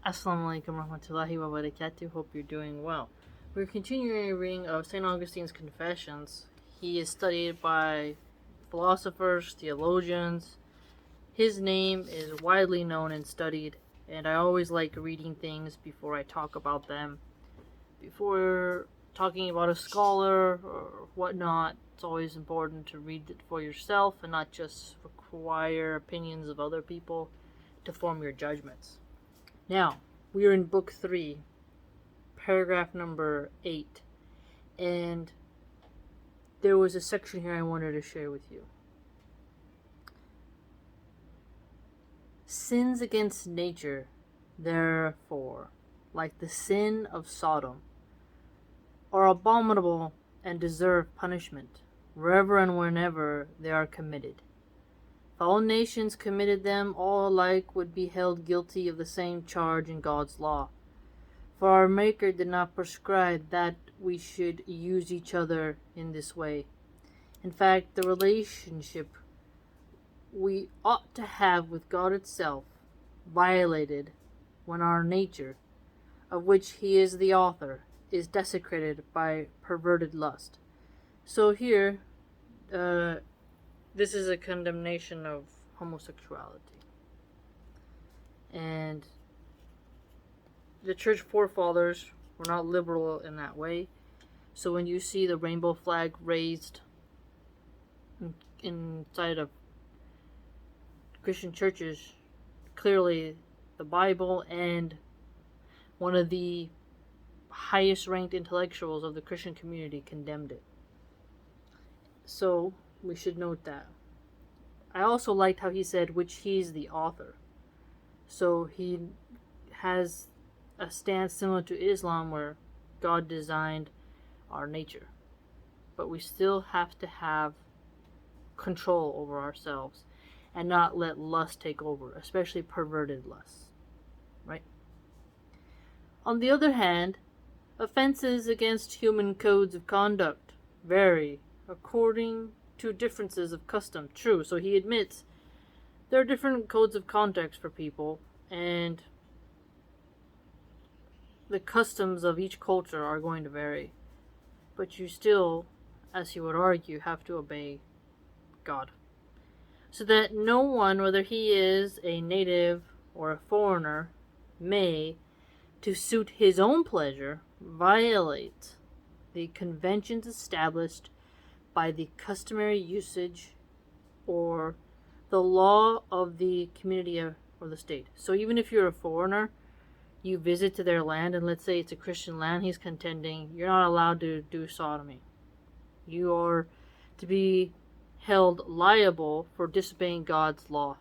Assalamu alaikum warahmatullahi wabarakatuh. Hope you're doing well. We're continuing a reading of St. Augustine's Confessions. He is studied by philosophers, theologians. His name is widely known and studied, and I always like reading things before I talk about them. Before talking about a scholar or whatnot, it's always important to read it for yourself and not just require opinions of other people to form your judgments. Now, we are in book 3, paragraph number 8, and there was a section here I wanted to share with you. Sins against nature, therefore, like the sin of Sodom, are abominable and deserve punishment, wherever and whenever they are committed. If all nations committed them, all alike would be held guilty of the same charge in God's law. For our Maker did not prescribe that we should use each other in this way. In fact, the relationship we ought to have with God itself violated when our nature, of which He is the author, is desecrated by perverted lust. So here, this is a condemnation of homosexuality. And the church forefathers were not liberal in that way. So when you see the rainbow flag raised inside of Christian churches, clearly the Bible and one of the highest ranked intellectuals of the Christian community condemned it. So we should note that. I also liked how he said, which he's the author. So he has a stance similar to Islam where God designed our nature. But we still have to have control over ourselves and not let lust take over, especially perverted lust. Right? On the other hand, offenses against human codes of conduct vary according to differences of custom. True, so he admits there are different codes of conduct for people, and the customs of each culture are going to vary. But you still, as he would argue, have to obey God. So that no one, whether he is a native or a foreigner, may, to suit his own pleasure, violate the conventions established by the customary usage or the law of the community or the state. So even if you're a foreigner, you visit to their land, and let's say it's a Christian land, he's contending, you're not allowed to do sodomy. You are to be held liable for disobeying God's law.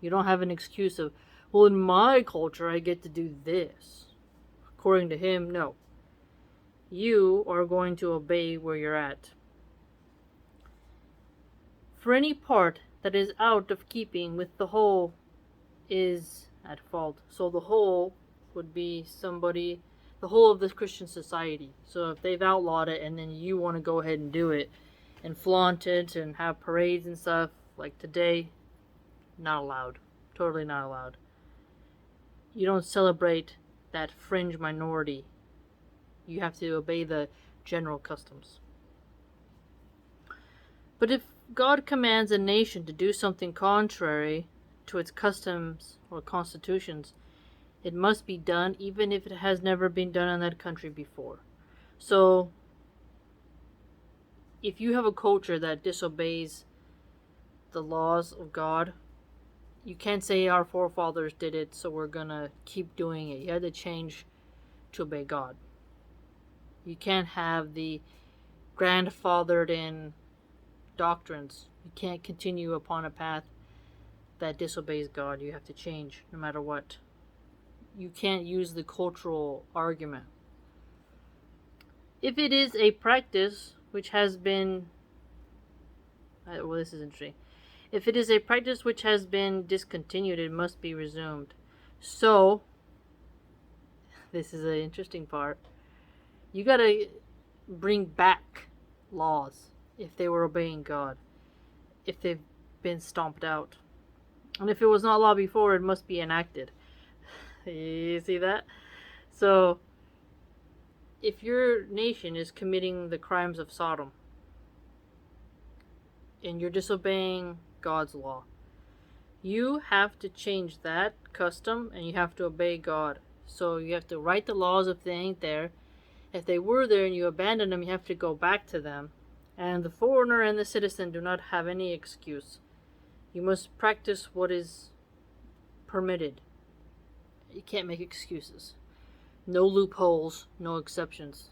You don't have an excuse of, well, in my culture, I get to do this. According to him, no. You are going to obey where you're at. For any part that is out of keeping with the whole is at fault. So the whole would be somebody, the whole of the Christian society. So if they've outlawed it and then you want to go ahead and do it and flaunt it and have parades and stuff like today, not allowed. Totally not allowed. You don't celebrate that fringe minority. You have to obey the general customs. But if God commands a nation to do something contrary to its customs or constitutions, it must be done even if it has never been done in that country before. So, if you have a culture that disobeys the laws of God, you can't say our forefathers did it, so we're gonna keep doing it. You have to change to obey God. You can't have the grandfathered in doctrines. You can't continue upon a path that disobeys God. You have to change no matter what. You can't use the cultural argument. If it is a practice which has been, this is interesting. If it is a practice which has been discontinued, it must be resumed. So, this is an interesting part. You gotta bring back laws if they were obeying God, if they've been stomped out. And if it was not law before, it must be enacted. You see that? So, if your nation is committing the crimes of Sodom and you're disobeying God's law, you have to change that custom and you have to obey God. So you have to write the laws if they ain't there. If they were there and you abandon them, you have to go back to them. And the foreigner and the citizen do not have any excuse. You must practice what is permitted. You can't make excuses. No loopholes, no exceptions.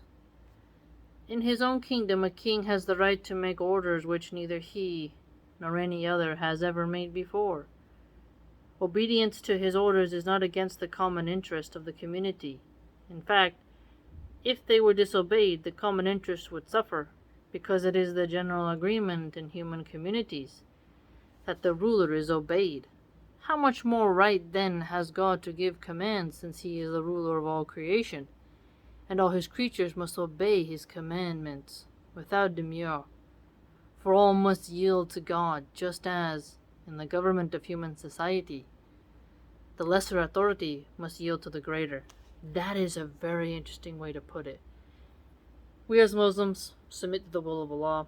In his own kingdom, a king has the right to make orders which neither he nor any other has ever made before. Obedience to his orders is not against the common interest of the community. In fact, if they were disobeyed, the common interest would suffer, because it is the general agreement in human communities that the ruler is obeyed. How much more right, then, has God to give commands, since he is the ruler of all creation, and all his creatures must obey his commandments without demur? For all must yield to God, just as, in the government of human society, the lesser authority must yield to the greater. That is a very interesting way to put it. We as Muslims submit to the will of Allah.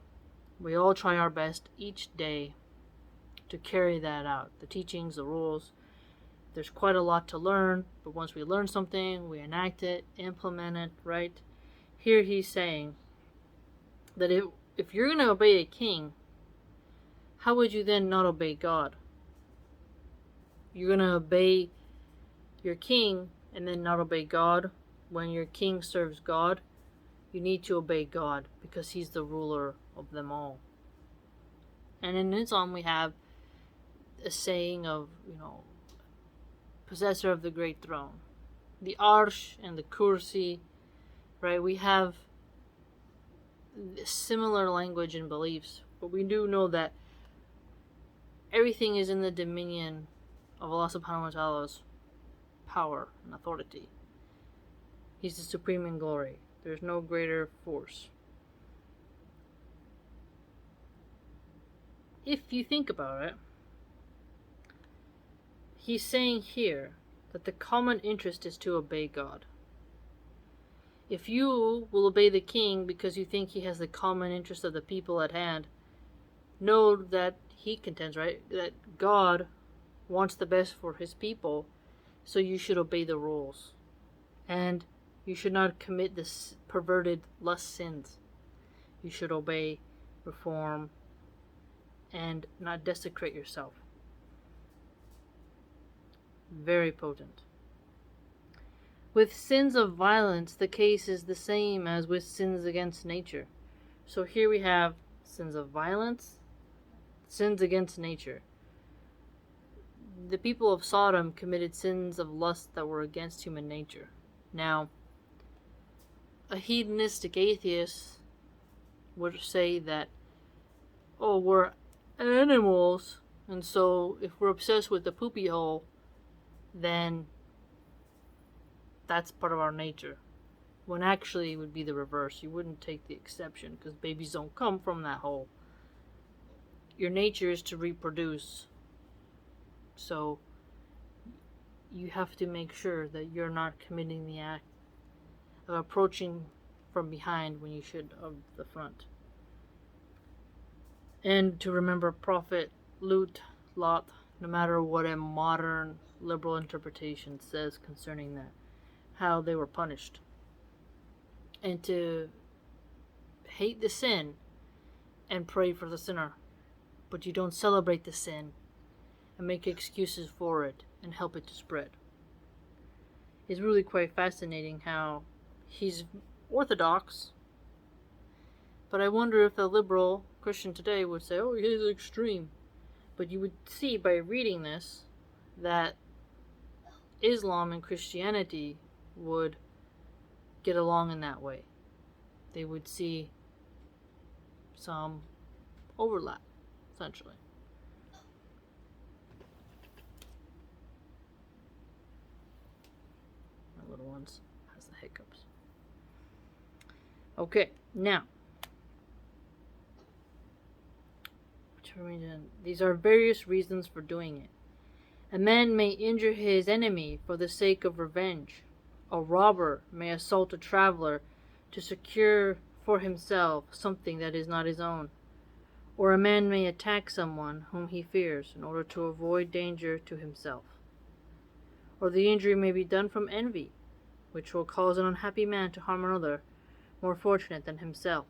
We all try our best each day to carry that out. The teachings, the rules. There's quite a lot to learn, but once we learn something, we enact it, implement it, right? Here he's saying that if you're going to obey a king, how would you then not obey God? You're going to obey your king and then not obey God. When your king serves God, you need to obey God because he's the ruler of them all. And in Islam, we have a saying of, possessor of the great throne. The Arsh and the Kursi, right? We have similar language and beliefs, but we do know that everything is in the dominion of Allah subhanahu wa ta'ala's power and authority. He's the supreme in glory. There's no greater force. If you think about it, he's saying here that the common interest is to obey God. If you will obey the king because you think he has the common interest of the people at hand, know that he contends, right, that God wants the best for his people, so you should obey the rules. And you should not commit this perverted lust sins. You should obey, reform, and not desecrate yourself. Very potent. With sins of violence, the case is the same as with sins against nature. So here we have sins of violence, sins against nature. The people of Sodom committed sins of lust that were against human nature. Now, a hedonistic atheist would say that, we're animals, and so if we're obsessed with the poopy hole, then that's part of our nature. When actually it would be the reverse. You wouldn't take the exception, because babies don't come from that hole. Your nature is to reproduce. So you have to make sure that you're not committing the act of approaching from behind when you should of the front. And to remember Prophet Lot, no matter what a modern liberal interpretation says concerning that, how they were punished. And to hate the sin and pray for the sinner, but you don't celebrate the sin and make excuses for it and help it to spread. It's really quite fascinating how he's orthodox, but I wonder if the liberal Christian today would say, he's extreme. But you would see by reading this that Islam and Christianity would get along in that way. They would see some overlap, essentially. My little ones has the hiccups. Okay, now, these are various reasons for doing it. A man may injure his enemy for the sake of revenge. A robber may assault a traveler to secure for himself something that is not his own. Or a man may attack someone whom he fears in order to avoid danger to himself. Or the injury may be done from envy, which will cause an unhappy man to harm another more fortunate than himself,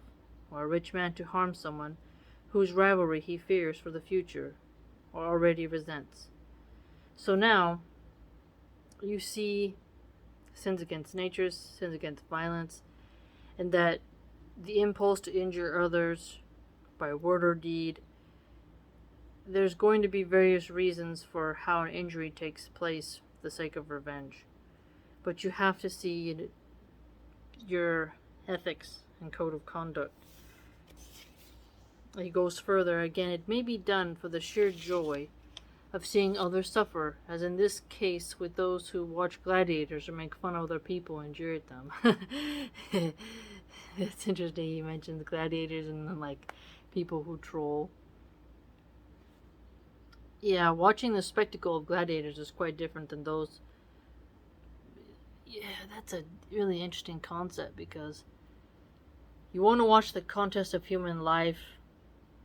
or a rich man to harm someone whose rivalry he fears for the future or already resents. So now you see sins against nature, sins against violence, and that the impulse to injure others by word or deed, there's going to be various reasons for how an injury takes place for the sake of revenge. But you have to see your ethics and code of conduct. He goes further, again, it may be done for the sheer joy of seeing others suffer, as in this case with those who watch gladiators or make fun of other people and jeer at them. It's interesting he mentions gladiators and then, like, people who troll. Yeah, watching the spectacle of gladiators is quite different than those. Yeah, that's a really interesting concept, because you want to watch the contest of human life.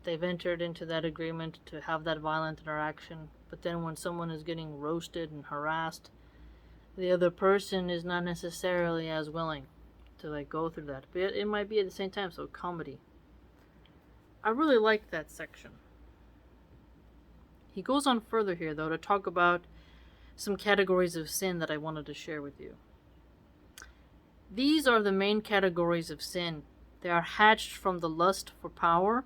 They've entered into that agreement to have that violent interaction, but then when someone is getting roasted and harassed, the other person is not necessarily as willing to, like, go through that. But it might be at the same time, so comedy. I really like that section. He goes on further here, though, to talk about some categories of sin that I wanted to share with you. These are the main categories of sin. They are hatched from the lust for power,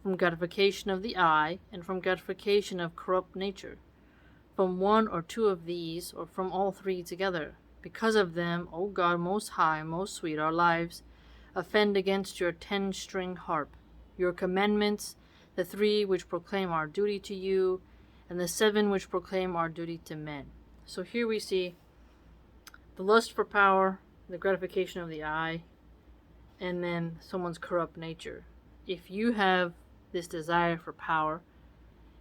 from gratification of the eye, and from gratification of corrupt nature. From one or two of these, or from all three together. Because of them, O God, most high, most sweet, our lives offend against your 10-string harp, your commandments, the 3 which proclaim our duty to you, and the 7 which proclaim our duty to men. So here we see the lust for power, the gratification of the eye, and then someone's corrupt nature. If you have this desire for power,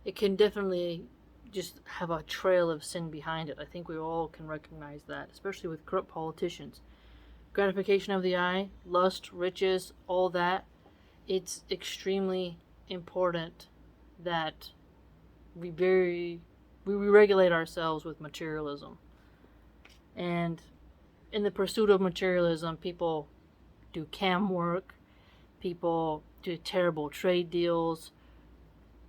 it can definitely just have a trail of sin behind it. I think we all can recognize that, especially with corrupt politicians. Gratification of the eye, lust, riches, all that. It's extremely important that we regulate ourselves with materialism. And in the pursuit of materialism, people do cam work, people do terrible trade deals,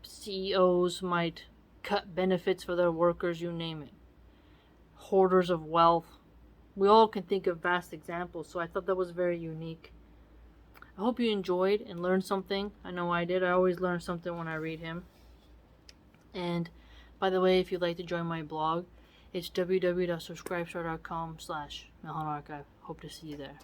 CEOs might cut benefits for their workers, you name it. Hoarders of wealth. We all can think of vast examples, so I thought that was very unique. I hope you enjoyed and learned something. I know I did. I always learn something when I read him. And by the way, if you'd like to join my blog, it's www.subscribestar.com/MilhanArchive. Hope to see you there.